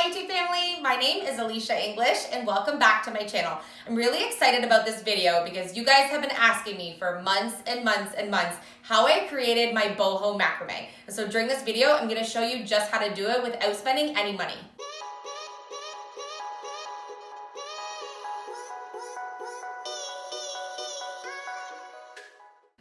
Hi YouTube family, my name is Alicia English and welcome back to my channel. I'm really excited about this video because you guys have been asking me for months and months and months how I created my boho macrame. And so during this video, I'm going to show you just how to do it without spending any money.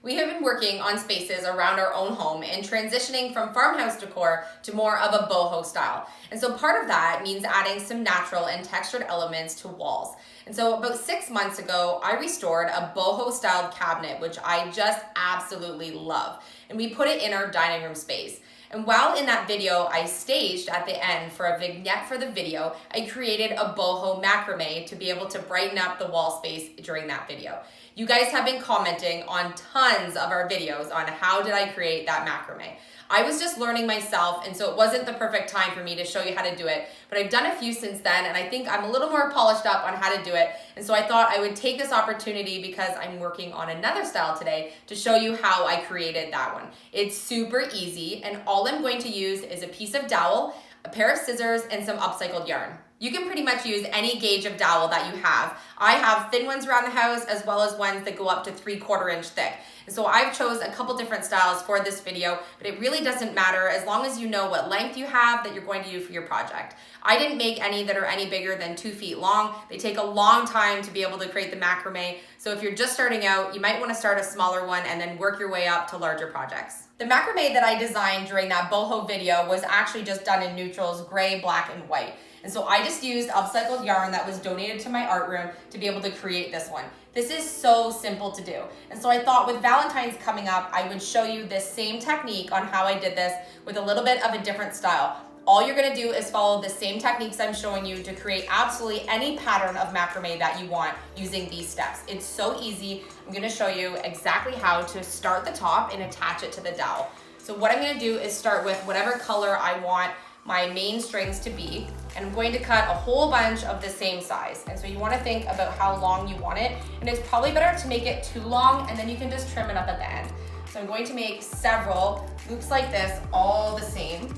We have been working on spaces around our own home and transitioning from farmhouse decor to more of a boho style. And so part of that means adding some natural and textured elements to walls. And so about 6 months ago, I restored a boho styled cabinet, which I just absolutely love. And we put it in our dining room space. And while in that video I staged at the end for a vignette for the video, I created a boho macrame to be able to brighten up the wall space during that video. You guys have been commenting on tons of our videos on how did I create that macrame. I was just learning myself, and so it wasn't the perfect time for me to show you how to do it, but I've done a few since then, and I think I'm a little more polished up on how to do it, and so I thought I would take this opportunity because I'm working on another style today to show you how I created that one. It's super easy, and all I'm going to use is a piece of dowel, a pair of scissors, and some upcycled yarn. You can pretty much use any gauge of dowel that you have. I have thin ones around the house as well as ones that go up to 3/4 inch thick. And so I've chose a couple different styles for this video, but it really doesn't matter as long as you know what length you have that you're going to do for your project. I didn't make any that are any bigger than 2 feet long. They take a long time to be able to create the macrame. So if you're just starting out, you might want to start a smaller one and then work your way up to larger projects. The macrame that I designed during that boho video was actually just done in neutrals, gray, black, and white. And so I just used upcycled yarn that was donated to my art room to be able to create this one. This is so simple to do. And so I thought with Valentine's coming up, I would show you this same technique on how I did this with a little bit of a different style. All you're gonna do is follow the same techniques I'm showing you to create absolutely any pattern of macrame that you want using these steps. It's so easy. I'm gonna show you exactly how to start the top and attach it to the dowel. So what I'm gonna do is start with whatever color I want my main strings to be, and I'm going to cut a whole bunch of the same size. And so you wanna think about how long you want it, and it's probably better to make it too long and then you can just trim it up at the end. So I'm going to make several loops like this, all the same,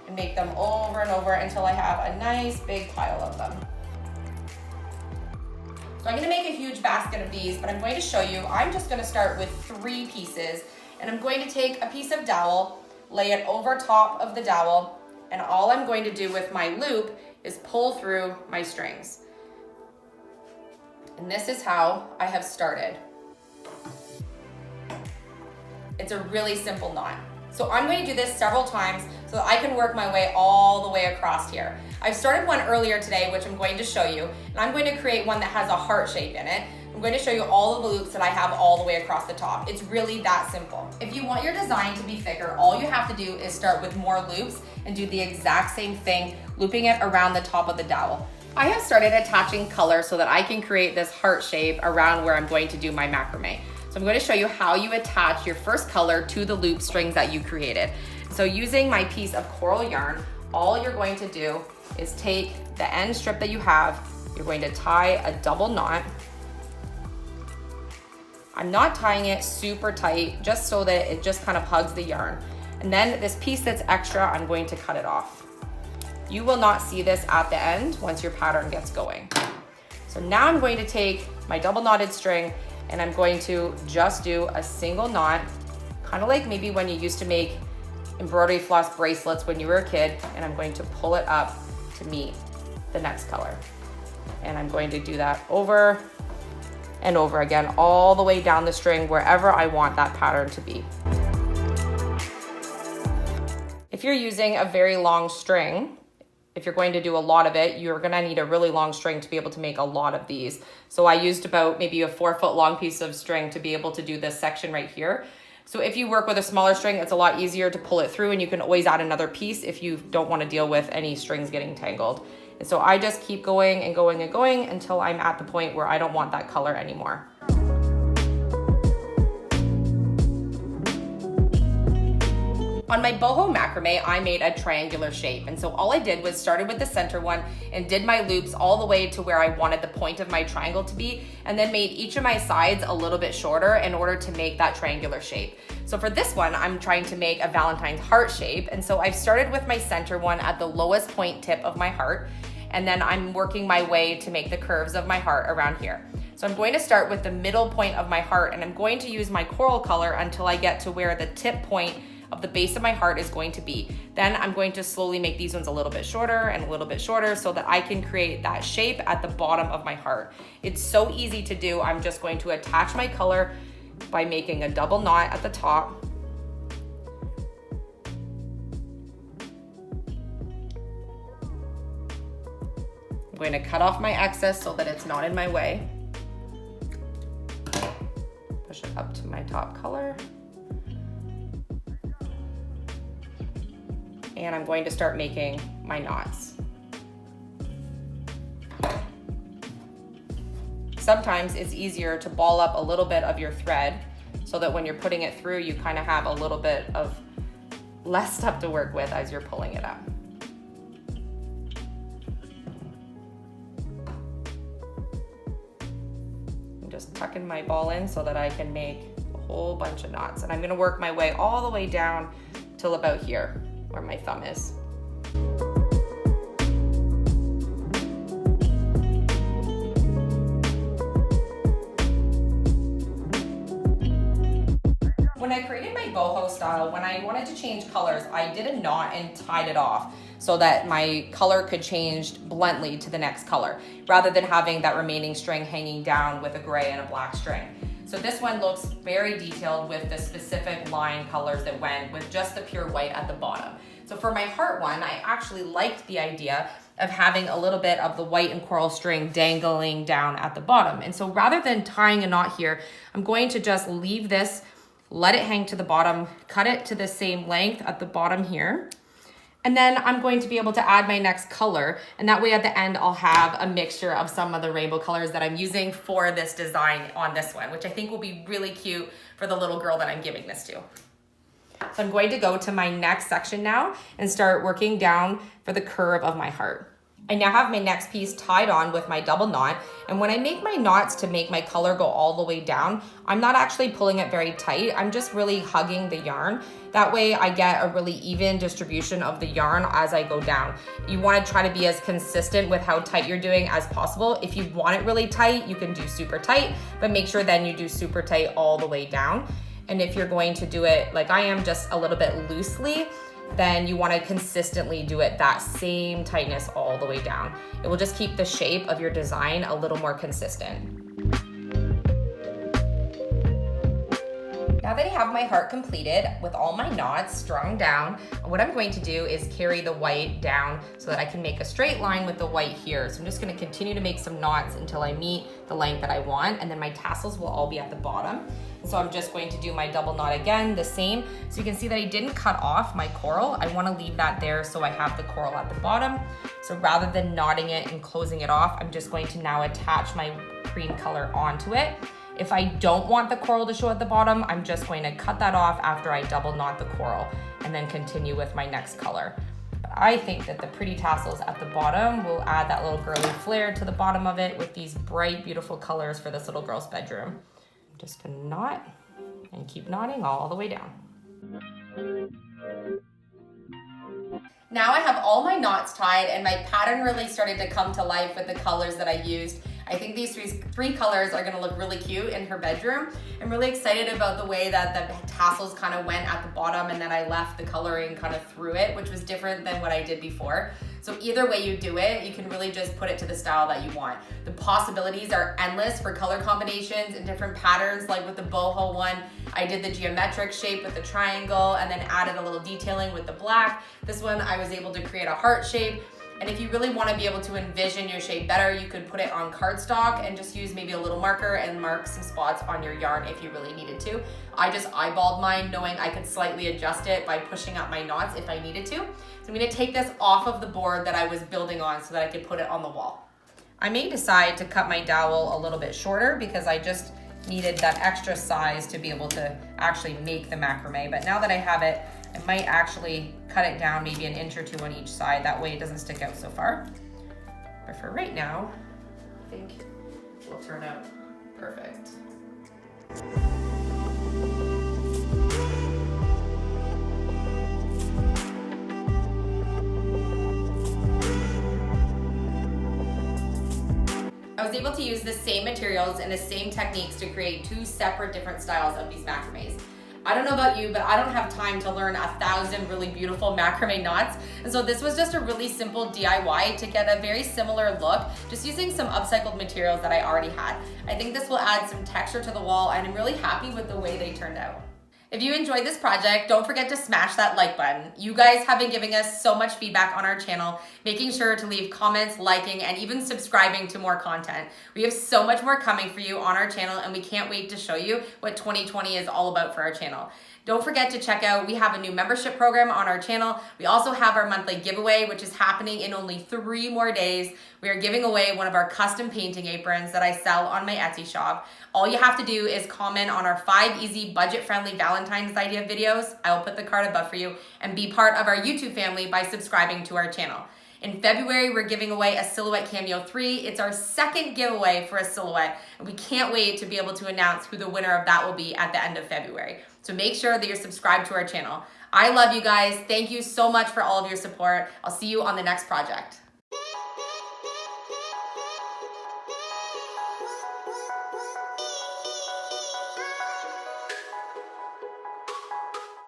and make them over and over until I have a nice big pile of them. So I'm gonna make a huge basket of these, but I'm going to show you, I'm just gonna start with 3 pieces, and I'm going to take a piece of dowel, lay it over top of the dowel, and all I'm going to do with my loop is pull through my strings. And this is how I have started. It's a really simple knot. So I'm going to do this several times so that I can work my way all the way across here. I've started one earlier today, which I'm going to show you, and I'm going to create one that has a heart shape in it. I'm going to show you all of the loops that I have all the way across the top. It's really that simple. If you want your design to be thicker, all you have to do is start with more loops and do the exact same thing, looping it around the top of the dowel. I have started attaching color so that I can create this heart shape around where I'm going to do my macrame. So I'm going to show you how you attach your first color to the loop strings that you created. So using my piece of coral yarn, all you're going to do is take the end strip that you have, you're going to tie a double knot. I'm not tying it super tight, just so that it just kind of hugs the yarn. And then this piece that's extra, I'm going to cut it off. You will not see this at the end once your pattern gets going. So now I'm going to take my double knotted string and I'm going to just do a single knot, kind of like maybe when you used to make embroidery floss bracelets when you were a kid, and I'm going to pull it up to meet the next color. And I'm going to do that over and over again, all the way down the string, wherever I want that pattern to be. If you're using a very long string, if you're going to do a lot of it, you're gonna need a really long string to be able to make a lot of these. So I used about maybe a 4 foot long piece of string to be able to do this section right here. So if you work with a smaller string, it's a lot easier to pull it through, and you can always add another piece if you don't want to deal with any strings getting tangled. And so I just keep going and going and going until I'm at the point where I don't want that color anymore. On my boho macrame, I made a triangular shape. And so all I did was started with the center one and did my loops all the way to where I wanted the point of my triangle to be, and then made each of my sides a little bit shorter in order to make that triangular shape. So for this one, I'm trying to make a Valentine's heart shape. And so I've started with my center one at the lowest point tip of my heart, and then I'm working my way to make the curves of my heart around here. So I'm going to start with the middle point of my heart, and I'm going to use my coral color until I get to where the tip point of the base of my heart is going to be. Then I'm going to slowly make these ones a little bit shorter and a little bit shorter so that I can create that shape at the bottom of my heart. It's so easy to do. I'm just going to attach my color by making a double knot at the top. I'm going to cut off my excess so that it's not in my way. Push it up to my top color. And I'm going to start making my knots. Sometimes it's easier to ball up a little bit of your thread so that when you're putting it through, you kind of have a little bit of less stuff to work with as you're pulling it up. I'm just tucking my ball in so that I can make a whole bunch of knots. And I'm gonna work my way all the way down till about here, where my thumb is. When I created my boho style, when I wanted to change colors, I did a knot and tied it off so that my color could change bluntly to the next color, rather than having that remaining string hanging down with a gray and a black string. So this one looks very detailed with the specific line colors that went with just the pure white at the bottom. So for my heart one, I actually liked the idea of having a little bit of the white and coral string dangling down at the bottom. And so rather than tying a knot here, I'm going to just leave this, let it hang to the bottom, cut it to the same length at the bottom here. And then I'm going to be able to add my next color. And that way at the end, I'll have a mixture of some of the rainbow colors that I'm using for this design on this one, which I think will be really cute for the little girl that I'm giving this to. So I'm going to go to my next section now and start working down for the curve of my heart. I now have my next piece tied on with my double knot, and when I make my knots to make my color go all the way down, I'm not actually pulling it very tight. I'm just really hugging the yarn. That way I get a really even distribution of the yarn as I go down. You want to try to be as consistent with how tight you're doing as possible. If you want it really tight, you can do super tight, but make sure then you do super tight all the way down. And if you're going to do it like I am, just a little bit loosely, then you want to consistently do it that same tightness all the way down. It will just keep the shape of your design a little more consistent. Now that I have my heart completed with all my knots strung down, what I'm going to do is carry the white down so that I can make a straight line with the white here. So I'm just going to continue to make some knots until I meet the length that I want, and then my tassels will all be at the bottom. So I'm just going to do my double knot again, the same. So you can see that I didn't cut off my coral. I want to leave that there so I have the coral at the bottom. So rather than knotting it and closing it off, I'm just going to now attach my cream color onto it. If I don't want the coral to show at the bottom, I'm just going to cut that off after I double knot the coral and then continue with my next color. But I think that the pretty tassels at the bottom will add that little girly flair to the bottom of it with these bright, beautiful colors for this little girl's bedroom. I'm just gonna knot and keep knotting all the way down. Now I have all my knots tied and my pattern really started to come to life with the colors that I used. I think these three colors are gonna look really cute in her bedroom. I'm really excited about the way that the tassels kind of went at the bottom and then I left the coloring kind of through it, which was different than what I did before. So either way you do it, you can really just put it to the style that you want. The possibilities are endless for color combinations and different patterns. Like with the boho one, I did the geometric shape with the triangle and then added a little detailing with the black. This one, I was able to create a heart shape. And if you really want to be able to envision your shape better, you could put it on cardstock and just use maybe a little marker and mark some spots on your yarn if you really needed to. I just eyeballed mine knowing I could slightly adjust it by pushing up my knots if I needed to. So I'm going to take this off of the board that I was building on so that I could put it on the wall. I may decide to cut my dowel a little bit shorter because I just needed that extra size to be able to actually make the macrame. But now that I have it I might actually cut it down maybe an inch or two on each side. That way it doesn't stick out so far. But for right now, I think it will turn out perfect. I was able to use the same materials and the same techniques to create 2 separate different styles of these macrames. I don't know about you, but I don't have time to learn 1,000 really beautiful macrame knots. And so this was just a really simple DIY to get a very similar look, just using some upcycled materials that I already had. I think this will add some texture to the wall, and I'm really happy with the way they turned out. If you enjoyed this project, don't forget to smash that like button. You guys have been giving us so much feedback on our channel, making sure to leave comments, liking, and even subscribing to more content. We have so much more coming for you on our channel, and we can't wait to show you what 2020 is all about for our channel. Don't forget to check out, we have a new membership program on our channel. We also have our monthly giveaway, which is happening in only 3 more days. We are giving away one of our custom painting aprons that I sell on my Etsy shop. All you have to do is comment on our 5 easy budget-friendly Valentine's idea videos. I will put the card above for you, and be part of our YouTube family by subscribing to our channel. In February, we're giving away a Silhouette Cameo 3. It's our 2nd giveaway for a silhouette, and we can't wait to be able to announce who the winner of that will be at the end of February. So make sure that you're subscribed to our channel. I love you guys. Thank you so much for all of your support. I'll see you on the next project.